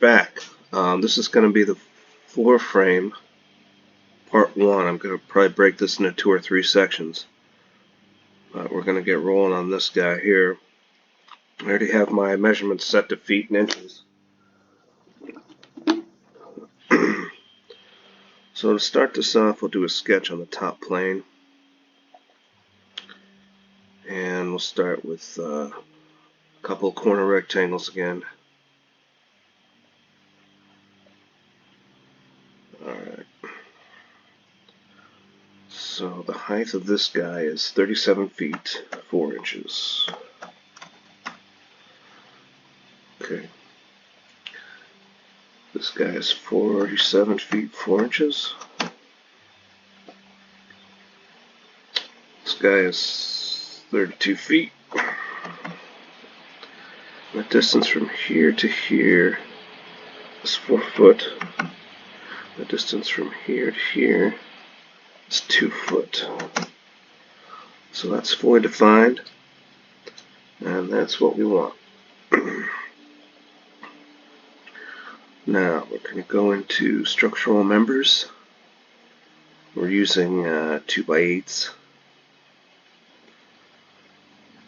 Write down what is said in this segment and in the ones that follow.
back. This is going to be the floor frame part 1. I'm going to probably break this into 2 or 3 sections. But we're going to get rolling on this guy here. I already have my measurements set to feet and inches. So to start this off, we'll do a sketch on the top plane. And we'll start with a couple corner rectangles again. Alright. So the height of this guy is 37 feet 4 inches. Okay. This guy is 47 feet 4 inches. This guy is 32 feet. The distance from here to here is 4 foot. The distance from here to here is 2 foot. So that's fully defined, and that's what we want. Now we're going to go into structural members. We're using 2x8s,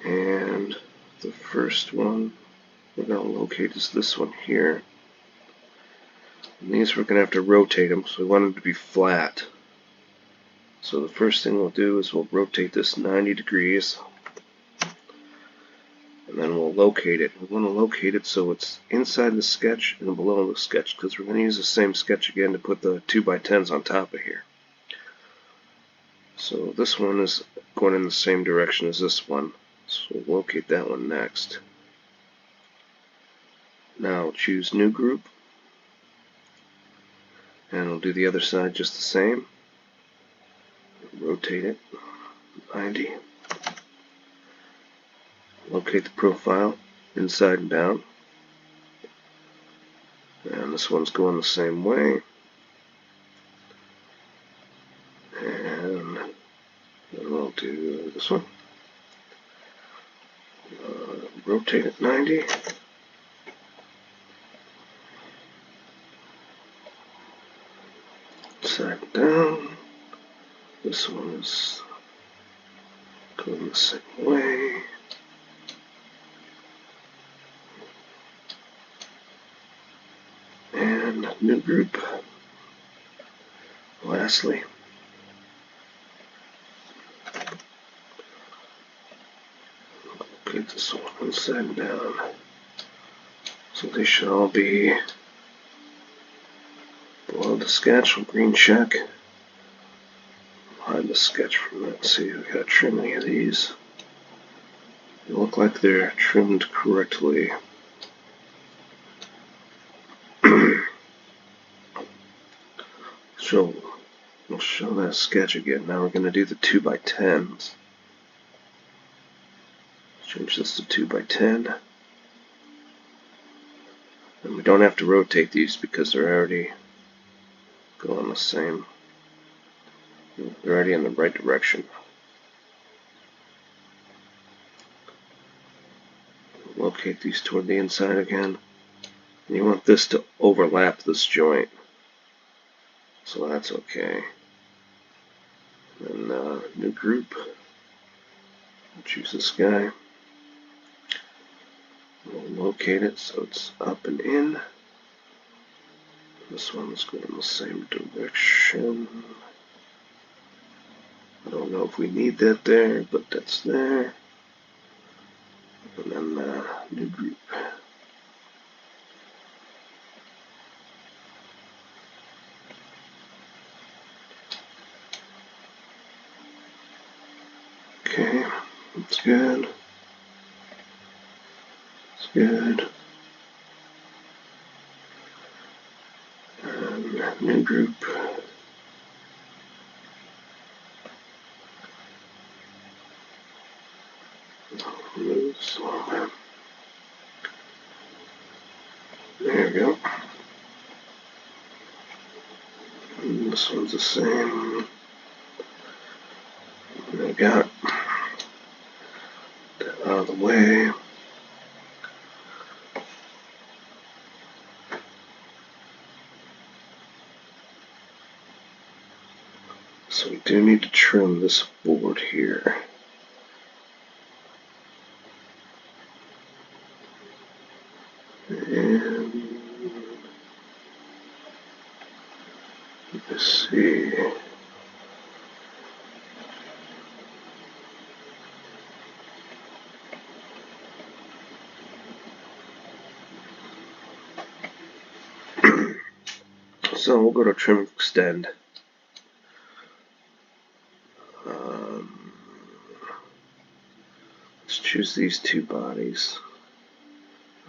and the first one we're going to locate is this one here. And these we're going to have to rotate them, so we want them to be flat. So the first thing we'll do is we'll rotate this 90 degrees, and then we'll locate it. We want to locate it so it's inside the sketch and below the sketch, because we're going to use the same sketch again to put the 2x10s on top of here. So this one is going in the same direction as this one, so we'll locate that one next. Now we'll choose New Group, and we'll do the other side just the same. Rotate it 90. Locate the profile inside and down. And this one's going the same way. And then we'll do this one. Rotate it 90. Side down. This one is going the same way. And New Group. Lastly, get this one inside down. So they should all be below the sketch. We'll green check. Hide the sketch from that. See if we gotta trim any of these. They look like they're trimmed correctly. So we'll show that sketch again. Now we're going to do the 2x10s. Change this to 2x10. And we don't have to rotate these because they're already going the same. They're already in the right direction. Locate these toward the inside again. And you want this to overlap this joint. So that's okay. And New Group. We'll choose this guy. We'll locate it so it's up and in. This one's going in the same direction. I don't know if we need that there, but that's there. And then New Group. Okay, that's good. That's good. And New Group. Move this one. There we go. And this one's the same. There we got that out of the way. do need to trim this board here. And let's see. So we'll go to trim extend. Let's choose these two bodies.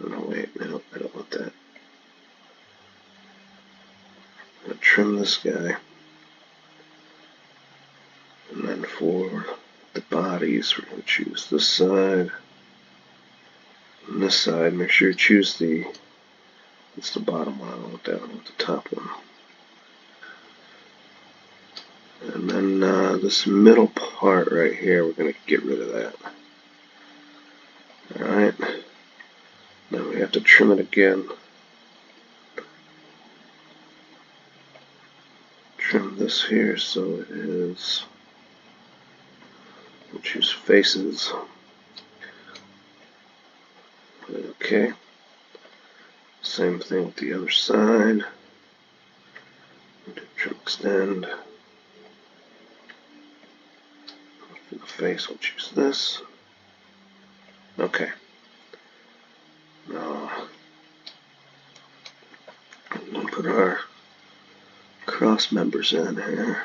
Oh no, wait, no, I don't want that. I'm going to trim this guy. And then for the bodies, we're going to choose this side. And this side, make sure you choose it's the bottom one, I don't want that one, I want the top one. And then this middle part right here, we're going to get rid of that. Alright. Now we have to trim it again. Trim this here so it is. We'll choose faces. Okay. Same thing with the other side. Trim extend. For the face, we'll choose this. Okay. Now, we'll put our cross members in here.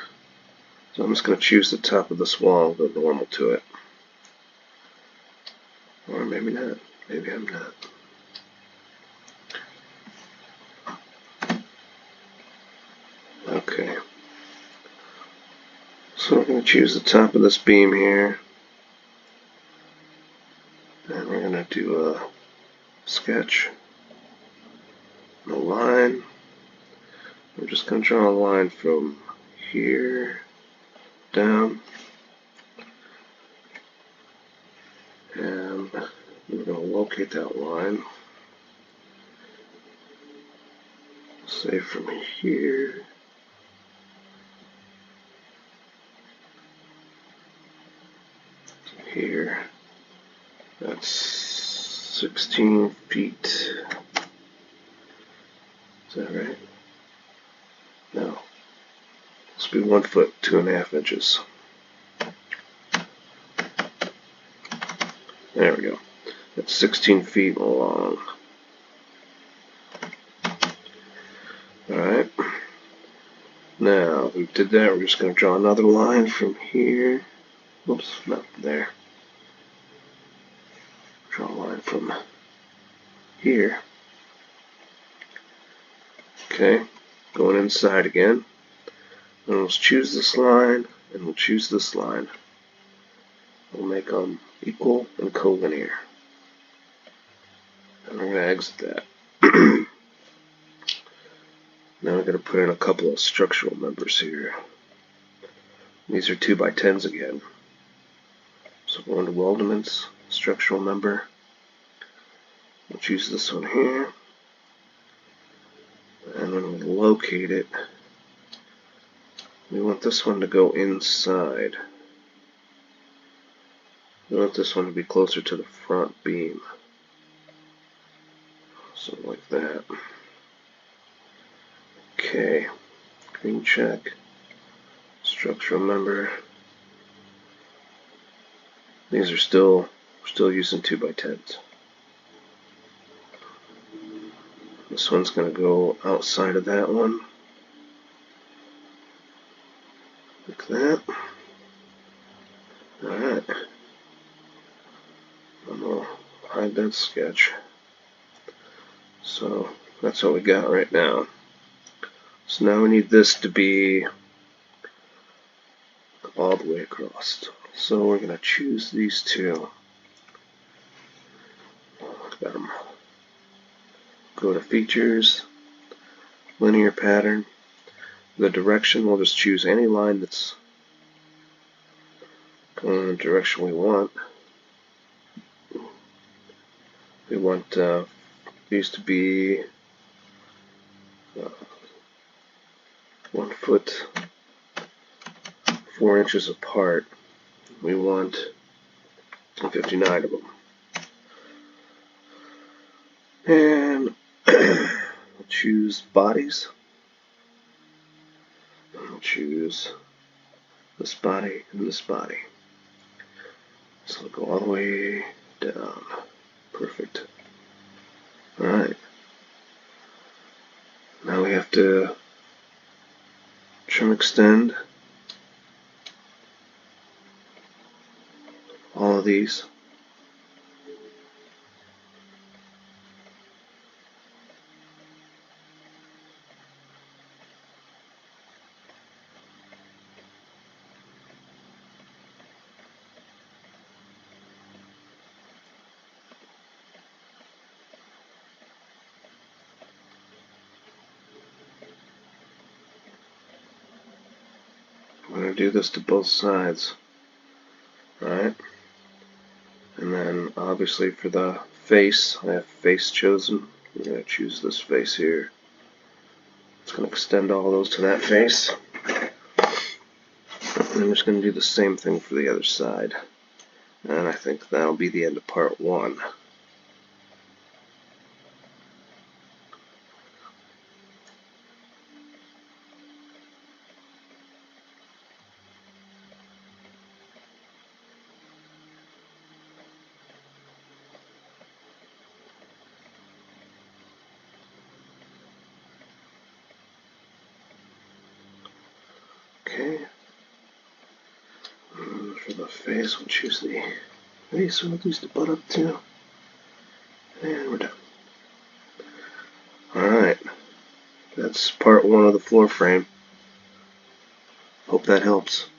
So I'm just going to choose the top of this wall, go normal to it. Or maybe not. Maybe I'm not. Okay. So we're going to choose the top of this beam here. And we're going to do a sketch. A line. We're just going to draw a line from here down. And we're going to locate that line. Say from here to here. That's 16 feet. Is that right? No. This will be 1 foot, 2.5 inches. There we go. That's 16 feet long. Alright. Now, we did that. We're just going to draw another line from here. Oops, not there. Draw a line from here. Okay. Going inside again. And let's choose this line, and we'll choose this line. We'll make them equal and collinear. And we're going to exit that. Now we're going to put in a couple of structural members here. These are 2x10s again. So go into weldments, structural member. We'll choose this one here. And when we locate it, we want this one to go inside. We want this one to be closer to the front beam. So like that. Okay. Green check. Structural member. These are still using 2x10s. This one's going to go outside of that one. Like that. Alright. I'm going to hide that sketch. So that's what we got right now. So now we need this to be all the way across. So we're going to choose these two. Got them. Go to features, linear pattern. The direction, we'll just choose any line that's going in the direction we want. We want these to be 1 foot 4 inches apart. We want 59 of them. And we'll choose bodies. And we'll choose this body and this body. So we'll go all the way down. Perfect. Alright. Now we have to trim extend all of these. I'm going to do this to both sides. Alright. And then obviously for the face, I have face chosen. We're going to choose this face here. It's going to extend all those to that face. And I'm just going to do the same thing for the other side. And I think that'll be the end of part 1. Okay. For the face, we'll choose the face we'll use the butt up to. And we're done. Alright. That's part 1 of the floor frame. Hope that helps.